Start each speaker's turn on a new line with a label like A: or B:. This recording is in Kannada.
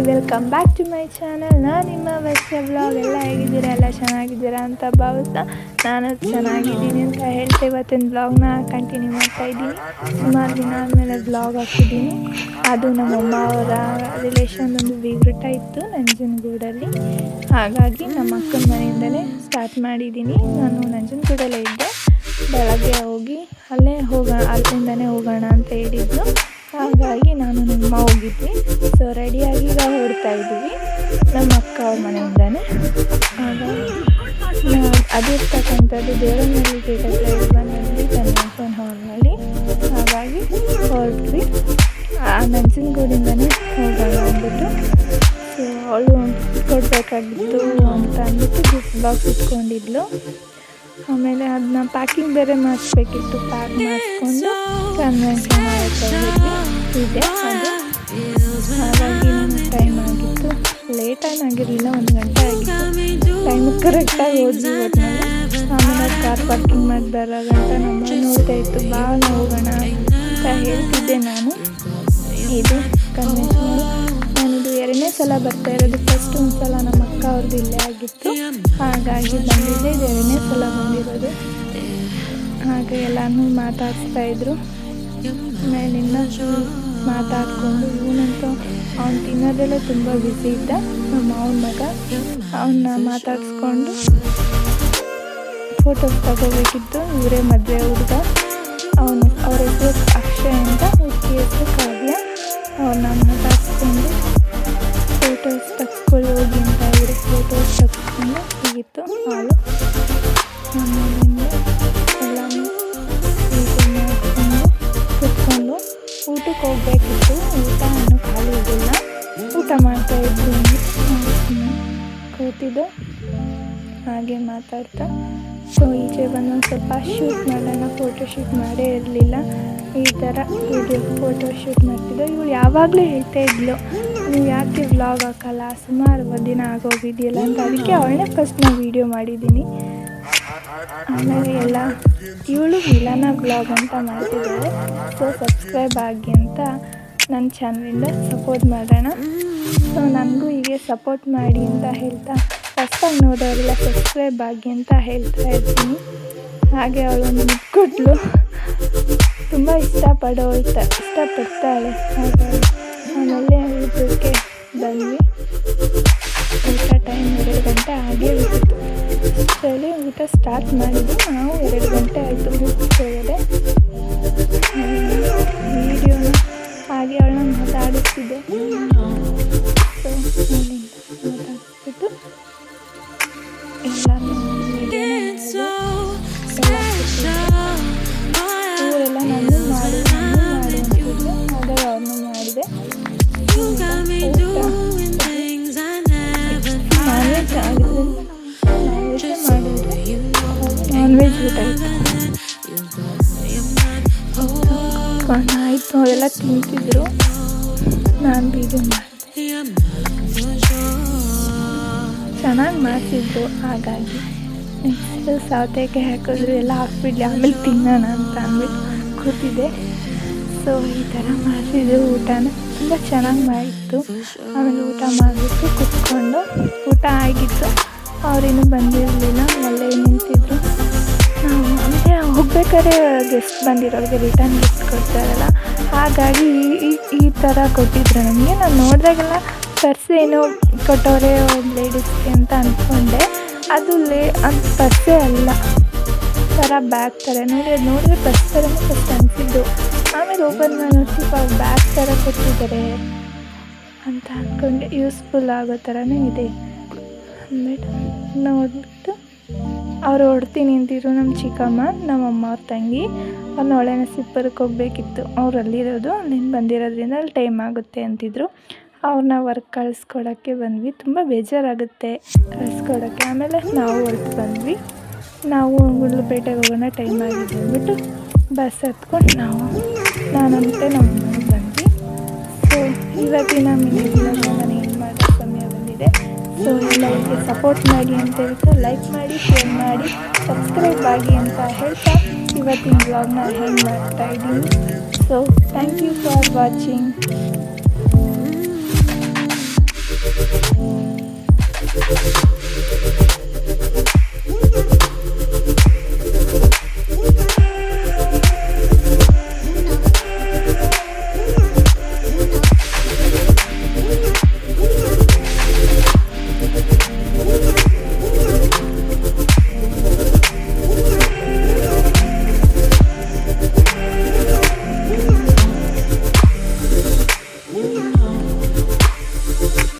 A: Welcome back to my channel. ನಾನು ನಿಮ್ಮ ವರ್ಷ ವ್ಲಾಗ್. ಎಲ್ಲ ಹೇಗಿದ್ದೀರಾ? ಎಲ್ಲ ಚೆನ್ನಾಗಿದ್ದೀರಾ ಅಂತ ಭಾವಿಸ್ತಾ ನಾನು ಚೆನ್ನಾಗಿದ್ದೀನಿ ಅಂತ ಹೇಳ್ತಾ ಇವತ್ತಿನ ವ್ಲಾಗ್ನ ಕಂಟಿನ್ಯೂ ಮಾಡ್ತಾಯಿದ್ದೀನಿ. ಸುಮಾರು ದಿನ ಆದಮೇಲೆ ವ್ಲಾಗ್ ಹಾಕಿದ್ದೀನಿ. ಅದು ನಮ್ಮಮ್ಮ ಅವರ ರಿಲೇಷನ್ ಒಂದು ಬೀಗ್ರೂಟ ಇತ್ತು ನಂಜನಗೂಡಲ್ಲಿ. ಹಾಗಾಗಿ ನಮ್ಮ ಅಕ್ಕನ ಮನೆಯಿಂದಲೇ ಸ್ಟಾರ್ಟ್ ಮಾಡಿದ್ದೀನಿ. ನಾನು ನಂಜನಗೂಡಲ್ಲೇ ಇದ್ದೆ. ಬೆಳಗ್ಗೆ ಹೋಗಿ ಅಲ್ಲಿಂದನೇ ಹೋಗೋಣ ಅಂತ ಹೇಳಿದ್ಲು. ಹಾಗಾಗಿ ನಾನು ನಮ್ಮ ಹೋಗಿದ್ವಿ. ಸೊ ರೆಡಿಯಾಗಿ ಈಗ ಹೊರಡ್ತಾ ಇದ್ದೀವಿ ನಮ್ಮ ಅಕ್ಕ ಅವ್ರ ಮನೆಯಿಂದನೇ. ಹಾಗಾಗಿ ಅದಿರ್ತಕ್ಕಂಥದ್ದು ದೇವರಮನೆಯಲ್ಲಿ ಗೇಟ್ ಹತ್ರ ಬಂದಲ್ಲಿ ಕನ್ವೆನ್ಷನ್ ಹಾಲ್ನಲ್ಲಿ. ಹಾಗಾಗಿ ಹೊರಟ್ವಿ. ನಂಜನಗೂಡಿಂದನೇ ಹೋಗೋಣ ಅಂದ್ಬಿಟ್ಟು. ಸೊ ಅವಳು ಕೊಡಬೇಕಾಗಿತ್ತು ಅಂತ ಅಂದ್ಬಿಟ್ಟು ಗಿಫ್ಟ್ ಬಾಕ್ಸ್ ಇಟ್ಕೊಂಡಿದ್ಲು. ಆಮೇಲೆ ಅದನ್ನ ಪ್ಯಾಕಿಂಗ್ ಬೇರೆ ಮಾಡಿಸ್ಬೇಕಿತ್ತು. ಪ್ಯಾಕ್ ಮಾಡಿಸ್ಕೊಂಡು ಕನ್ವೆನ್ಷನ್ ಇದೆ ಅದು. ಹಾಗಾಗಿ ನಮ್ಗೆ ಟೈಮ್ ಆಗಿತ್ತು. ಲೇಟಾಗಿ ಆಗಿರಲಿಲ್ಲ, 1 ಗಂಟೆ ಆಗಿತ್ತು. ಟೈಮಿಗೆ ಕರೆಕ್ಟಾಗಿ ಹೋದ್ವಿ ಒಟ್ಟಿನಲ್ಲಿ. ಆಮೇಲೆ ಕಾರ್ ಪಾರ್ಕಿಂಗ್ ಮಾಡಿ ಬರೋ ಗಂಟ ನಮ್ಮ ನೋಡ್ತಾ ಇತ್ತು. ಬಾ ಹೋಗೋಣ ಅಂತ ಹೇಳ್ತಿದ್ದೆ ನಾನು. ಇದು ಕನ್ವೆನ್ಷನ್ ನಾನಿದು 2ನೇ ಸಲ ಬರ್ತಾ ಇರೋದು. ಫಸ್ಟ್ ಒಂದು ಸಲ ನಮ್ಮ ಅಕ್ಕ ಅವ್ರದ್ದು ಇಲ್ಲೇ ಆಗಿತ್ತು. ಹಾಗಾಗಿ ಬಂದಿದ್ದೆ, ಇದು 2ನೇ ಸಲ ಬಂದಿರೋದು. ಹಾಗೆ ಎಲ್ಲನೂ ಮಾತಾಡಿಸ್ತಾಯಿದ್ರು. ಮೇಲಿಂದ ಮಾತಾಡಿಕೊಂಡು ಇವನಂತೂ ಅವ್ನು ತಿನ್ನೋದೆಲ್ಲ ತುಂಬ ಬ್ಯುಸಿ ಇದ್ದ. ನಮ್ಮ ಅವನ ಮಗ ಅವನ್ನ ಮಾತಾಡಿಸ್ಕೊಂಡು ಫೋಟೋಸ್ ತಗೋಬೇಕಿತ್ತು. ಇವರೇ ಮದುವೆ ಹುಡುಗ. ಅವ್ರ ಹೆಸರು ಅಕ್ಷಯ್ ಅಂತ, ಹುಡುಗಿ ಹೆಸರು ಕಾವ್ಯ. ಅವ್ರನ್ನ ಮಾತಾಡಿಸ್ಕೊಂಡು ಫೋಟೋಸ್ ತಗ್ಸ್ಕೊಳ್ಳಿ ಹೋಗಿ ಅಂತ ಇವರು ಫೋಟೋಸ್ ತಗ್ಸ್ಕೊಂಡು ಹೀಗಿತ್ತು ಹಾಳು. ಆಮೇಲಿಂದ ಎಲ್ಲನೂ ಹೀಗೆ ಮಾಡಿಕೊಂಡು ಕುತ್ಕೊಂಡು ಊಟಕ್ಕೆ ಹೋಗಬೇಕಿತ್ತು. ಊಟ ಇನ್ನೂ ಖಾಲಿ ಇರಲಿಲ್ಲ. ಊಟ ಮಾಡ್ತಾಯಿದ್ರು. ಕೂತಿದ್ದು ಹಾಗೆ ಮಾತಾಡ್ತಾ. ಸೊ ಈಚೆ ಬಂದು ಒಂದು ಸ್ವಲ್ಪ ಶೂಟ್ ಮಾಡೋಣ, ಫೋಟೋ ಶೂಟ್ ಮಾಡೇ ಇರಲಿಲ್ಲ. ಈ ಥರ ವಿಡಿಯೋ ಫೋಟೋ ಶೂಟ್ ಮಾಡ್ತಿದ್ದೋ. ಇವಳು ಯಾವಾಗಲೂ ಹೇಳ್ತಾ ಇದ್ಲು, ನೀವು ಯಾಕೆ ವ್ಲಾಗ್ ಹಾಕಲ್ಲ, ಸುಮಾರು ದಿನ ಆಗೋಗಿದೆಯಲ್ಲ ಅಂತ. ಅದಕ್ಕೆ ಅವಳನ್ನೇ ಫಸ್ಟ್ ನಾನು ವೀಡಿಯೋ ಮಾಡಿದ್ದೀನಿ. ಆಮೇಲೆ ಎಲ್ಲ ಇವಳು ಮಿಲನ ವ್ಲಾಗ್ ಅಂತ ಮಾಡ್ತಿದ್ದಾಳೆ. ಸೊ ಸಬ್ಸ್ಕ್ರೈಬ್ ಆಗಿ ಅಂತ ನನ್ನ ಚಾನಲಿಂದ ಸಪೋರ್ಟ್ ಮಾಡೋಣ. ಸೊ ನನಗೂ ಹೀಗೆ ಸಪೋರ್ಟ್ ಮಾಡಿ ಅಂತ ಹೇಳ್ತಾ ಫಸ್ಟಾಗಿ ನೋಡೋರೆಲ್ಲ ಸಬ್ಸ್ಕ್ರೈಬ್ ಆಗಿ ಅಂತ ಹೇಳ್ತಾ ಇರ್ತೀನಿ. ಹಾಗೆ ಅವಳು ಒಂದು ಮುಟ್ಕೊಟ್ಲು. ತುಂಬ ಇಷ್ಟಪಡ್ತಾಳೆ. ಹಾಗಾಗಿ ಆಮೇಲೆ ಊಟಕ್ಕೆ ಬಂದ್ವಿ. ಊಟ ಟೈಮ್ 2 ಗಂಟೆ ಆಗೇ ಬಿಟ್ಟಿತ್ತು. ಅಷ್ಟರಲ್ಲಿ ಊಟ ಸ್ಟಾರ್ಟ್ ಮಾಡಿದ್ವಿ. ನಾವು 2 ಗಂಟೆ ಆಯಿತು ಊಟಕ್ಕೆ ಹೋಗೋದೆ. ವೀಡಿಯೋನ ಹಾಗೆ ಅವಳನ್ನ ಮಾತಾಡಿಸ್ತಿದ್ದೆ. ಸೊ ಮಾತಾಡಿಸ್ಬಿಟ್ಟು ಎಲ್ಲನೂ ಇವರೆಲ್ಲ ನಾನು ಮಾಡು ಅಂತಿದ್ದೆ. ಹಾಗಾಗಿ ಅವ್ರನ್ನೂ ಮಾಡಿದೆ. ನಾನ್ವೆಜ್ ಆಗಿದ್ದರಿಂದ ನಾನ್ವೆಜ್ಜೇ ಮಾಡಿದ್ರೆ ನಾನ್ವೆಜ್ ಊಟ ಆಯಿತು. ಅವರೆಲ್ಲ ತಿಂತಿದ್ರು, ನಾನು ವೀಡಿಯೋ ಮಾಡಿದೆ. ಚೆನ್ನಾಗಿ ಮಾಡ್ತಿದ್ರು. ಹಾಗಾಗಿ ನೆಕ್ಸ್ಟ್ ಸೌತೆಕಾಯಿ ಹಾಕಿದ್ರು, ಎಲ್ಲ ಹಾಕ್ಬಿಡ್ಲಿ ಆಮೇಲೆ ತಿನ್ನೋಣ ಅಂತ ಅಂದ್ಬಿಟ್ಟು ಕೂತಿದ್ದೆ. ಸೊ ಈ ಥರ ಮಾಡ್ತಿದ್ರು. ಊಟನ ತುಂಬ ಚೆನ್ನಾಗಿ ಮಾಡಿತ್ತು. ಆಮೇಲೆ ಊಟ ಮಾಡಿಬಿಟ್ಟು ಕುತ್ಕೊಂಡು ಊಟ ಆಗಿತ್ತು. ಅವರಿನ್ನೂ ಬಂದಿರಲಿಲ್ಲ, ಅಲ್ಲೇ ನಿಂತಿದ್ರು. ಅಂದರೆ ಹೋಗ್ಬೇಕಾದ್ರೆ ಗೆಸ್ಟ್ ಬಂದಿರೋರಿಗೆ ರಿಟರ್ನ್ ಗಿಫ್ಟ್ ಕೊಡ್ತಾರಲ್ಲ, ಹಾಗಾಗಿ ಈ ಥರ ಕೊಟ್ಟಿದ್ರು ನಮಗೆ. ನಾನು ನೋಡಿದಾಗೆಲ್ಲ ಪರ್ಸ್ ಏನೋ ಕೊಟ್ಟವ್ರೆ ಲೇಡೀಸ್ಗೆ ಅಂತ ಅಂದ್ಕೊಂಡೆ. ಅದು ಪರ್ಸೇ ಅಲ್ಲ, ಥರ ಬ್ಯಾಗ್ ಥರ ನೋಡಿದ್ರೆ ಪರ್ಸ್ ಥರನೇ ಫಸ್ಟ್ ಅನಿಸಿದ್ದು. ಆಮೇಲೆ ಓಪನ್ ಮಾಡಿ ಸ್ವಲ್ಪ ಬ್ಯಾಗ್ ಥರ ಕೊಟ್ಟಿದ್ದಾರೆ ಅಂತ ಅಂದ್ಕೊಂಡೆ. ಯೂಸ್ಫುಲ್ ಆಗೋ ಥರನೇ ಇದೆ ಅಂದ್ಬಿಟ್ಟು ನೋಡಿಬಿಟ್ಟು ಅವರು ಹೊಡ್ತೀನಿ ನಿಂತಿದ್ರು. ನಮ್ಮ ಚಿಕ್ಕಮ್ಮ, ನಮ್ಮಮ್ಮ ಅವ್ರ ತಂಗಿ, ಅವ್ರನ್ನ ಒಳ್ಳೆಯ ಸಿಪ್ಪರ್ಗೆ ಹೋಗಬೇಕಿತ್ತು. ಅವ್ರು ಅಲ್ಲಿರೋದು, ಅಲ್ಲಿಂದ ಬಂದಿರೋದ್ರಿಂದ ಅಲ್ಲಿ ಟೈಮ್ ಆಗುತ್ತೆ ಅಂತಿದ್ರು. ಅವ್ರನ್ನ ವರ್ಕ್ ಕಳಿಸ್ಕೊಡೋಕ್ಕೆ ಬಂದ್ವಿ. ತುಂಬ ಬೇಜಾರಾಗುತ್ತೆ ಕಳಿಸ್ಕೊಡೋಕ್ಕೆ. ಆಮೇಲೆ ನಾವು ಹೊರಟು ಬಂದ್ವಿ. ನಾವು ಗುಂಡ್ಲುಪೇಟೆಗೆ ಹೋಗೋಣ, ಟೈಮ್ ಆಗಿದೆ ಅಂದ್ಬಿಟ್ಟು ಬಸ್ ಹತ್ಕೊಂಡು ನಾನಂತೆ ನಮ್ಮ ಮನೆಗೆ ಬಂದ್ವಿ. ಸೊ ಇವತ್ತಿನ ನಾನು ಏನು ಮಾಡೋ ಸಮಯ ಬಂದಿದೆ. ಸೊ ಎಲ್ಲರಿಗೆ ಸಪೋರ್ಟ್ ಮಾಡಿ ಅಂತ ಹೇಳ್ತಾ ಲೈಕ್ ಮಾಡಿ, ಶೇರ್ ಮಾಡಿ, ಸಬ್ಸ್ಕ್ರೈಬ್ ಆಗಿ ಅಂತ ಹೇಳ್ತಾ ಇವತ್ತಿನ ವ್ಲಾಗ್ನ ಹೆಂಗೆ ಮಾಡ್ತಾಯಿದ್ದೀನಿ. So thank you for watching.